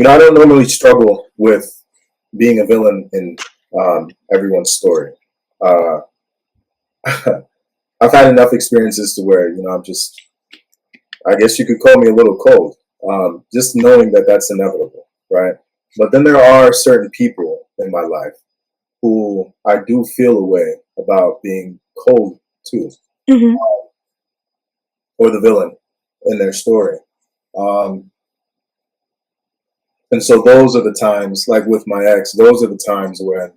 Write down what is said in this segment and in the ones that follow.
I don't normally struggle with being a villain in everyone's story. Uh, I've had enough experiences to where, I'm just, I guess you could call me a little cold, just knowing that that's inevitable, right? But then there are certain people in my life who I do feel a way about being cold to, Mm-hmm. or the villain in their story. Um, and so those are the times, like with my ex, those are the times when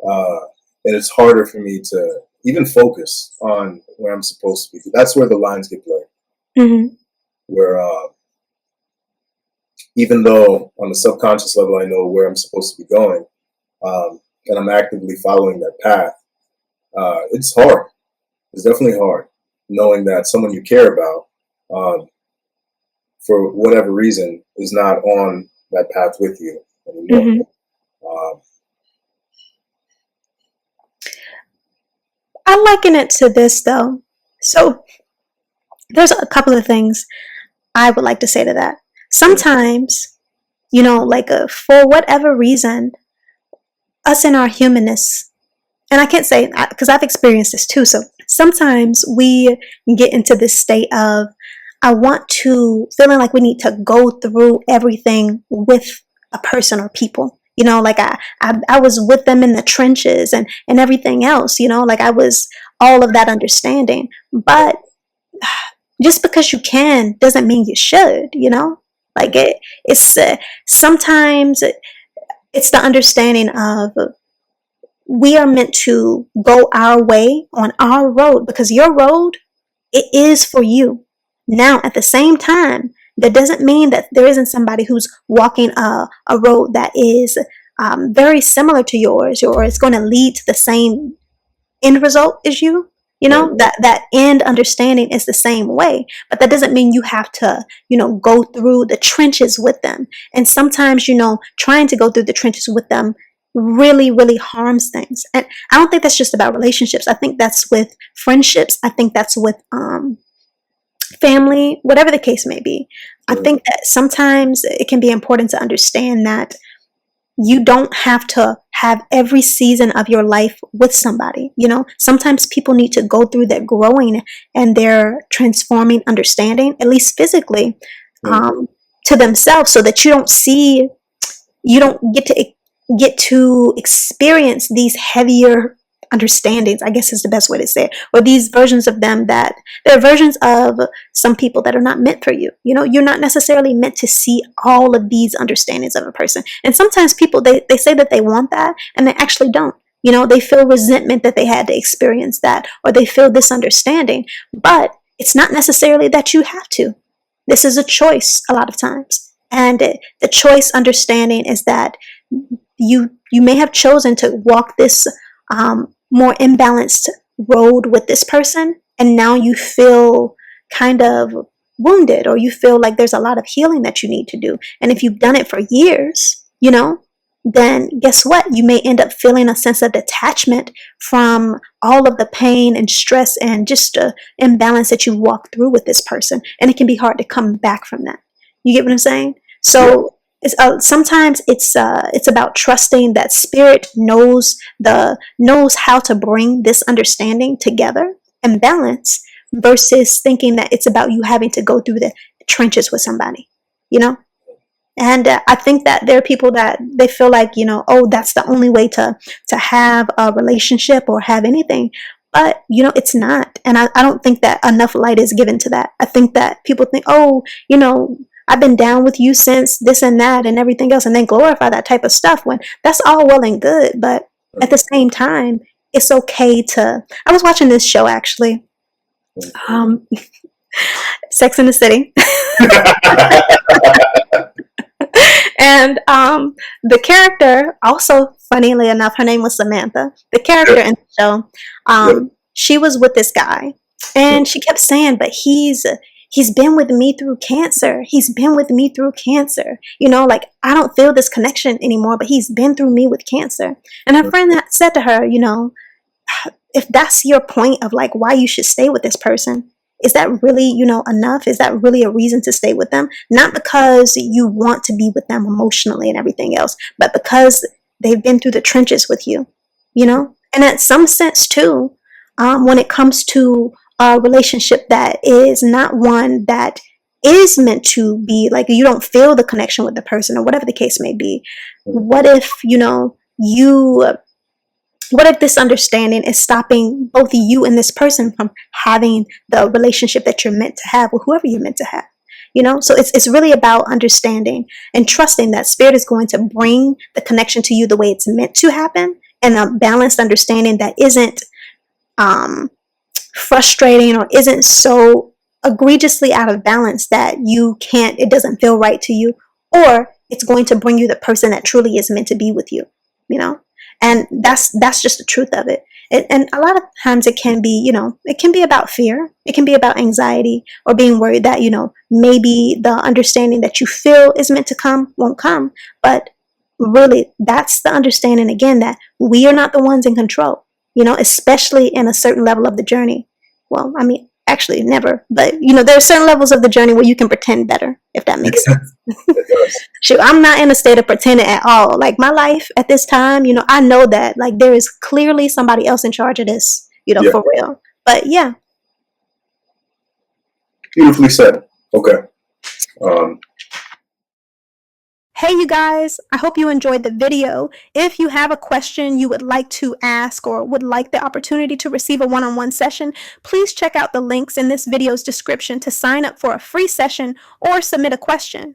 uh, and it's harder for me to even focus on where I'm supposed to be. That's where the lines get blurred. Mm-hmm. Where even though on the subconscious level I know where I'm supposed to be going, and I'm actively following that path, it's hard. It's definitely hard knowing that someone you care about, um, for whatever reason, is not on that path with you anymore. Mm-hmm. Um, I liken it to this though. So there's a couple of things I would like to say to that. Sometimes, for whatever reason, us in our humanness, and I can't say, because I've experienced this too. So sometimes we get into this state of, I want to, feeling like we need to go through everything with a person or people. Like I was with them in the trenches and everything else, like I was all of that understanding. But just because you can doesn't mean you should, like it's sometimes it's the understanding of we are meant to go our way on our road because your road, it is for you. Now, at the same time, that doesn't mean that there isn't somebody who's walking a road that is very similar to yours, or it's going to lead to the same end result as you. right. That end understanding is the same way, but that doesn't mean you have to, go through the trenches with them. And sometimes, trying to go through the trenches with them really, really harms things. And I don't think that's just about relationships. I think that's with friendships. I think that's with family, whatever the case may be. I Mm, think that sometimes it can be important to understand that you don't have to have every season of your life with somebody. Sometimes people need to go through their growing and their transforming understanding, at least physically, mm, to themselves, so that you don't get to experience these heavier understandings, I guess is the best way to say it, or these versions of them that there are versions of some people that are not meant for you. You're not necessarily meant to see all of these understandings of a person. And sometimes people, they say that they want that and they actually don't. They feel resentment that they had to experience that, or they feel this understanding, but it's not necessarily that you have to. This is a choice a lot of times. And the choice understanding is that you may have chosen to walk this more imbalanced road with this person, and now you feel kind of wounded, or you feel like there's a lot of healing that you need to do. And if you've done it for years, then guess what? You may end up feeling a sense of detachment from all of the pain and stress and just imbalance that you walked through with this person. And it can be hard to come back from that. You get what I'm saying? yeah. So sometimes it's about trusting that spirit knows how to bring this understanding together and balance, versus thinking that it's about you having to go through the trenches with somebody. You know, and I think that there are people that they feel like, oh, that's the only way to have a relationship or have anything. But, it's not. And I don't think that enough light is given to that. I think that people think, oh, I've been down with you since this and that and everything else, and then glorify that type of stuff, when that's all well and good. But at the same time, it's okay to. I was watching this show actually, Mm. um, Sex in the City. And the character, also funnily enough, her name was Samantha. The character in the show, Yep. she was with this guy, and she kept saying, "But he's been with me through cancer. He's been with me through cancer. Like I don't feel this connection anymore, but he's been through me with cancer." And her friend said to her, "If that's your point of like why you should stay with this person, is that really, enough? Is that really a reason to stay with them? Not because you want to be with them emotionally and everything else, but because they've been through the trenches with you, And in some sense, too, when it comes to a relationship that is not one that is meant to be, like, you don't feel the connection with the person or whatever the case may be. What if, what if this understanding is stopping both you and this person from having the relationship that you're meant to have with whoever you're meant to have? So it's really about understanding and trusting that spirit is going to bring the connection to you the way it's meant to happen, and a balanced understanding that isn't frustrating or isn't so egregiously out of balance that it doesn't feel right to you, or it's going to bring you the person that truly is meant to be with you, and that's just the truth of it. And a lot of times it can be, it can be about fear. It can be about anxiety or being worried that, maybe the understanding that you feel is meant to come won't come. But really, that's the understanding, again, that we are not the ones in control, especially in a certain level of the journey. Well, I mean, actually never, but there are certain levels of the journey where you can pretend better, if that makes sense. Shoot, I'm not in a state of pretending at all. Like, my life at this time, I know that, like, there is clearly somebody else in charge of this, Yeah. for real. But yeah. Beautifully said. Okay. Hey, you guys, I hope you enjoyed the video. If you have a question you would like to ask or would like the opportunity to receive a one-on-one session, please check out the links in this video's description to sign up for a free session or submit a question.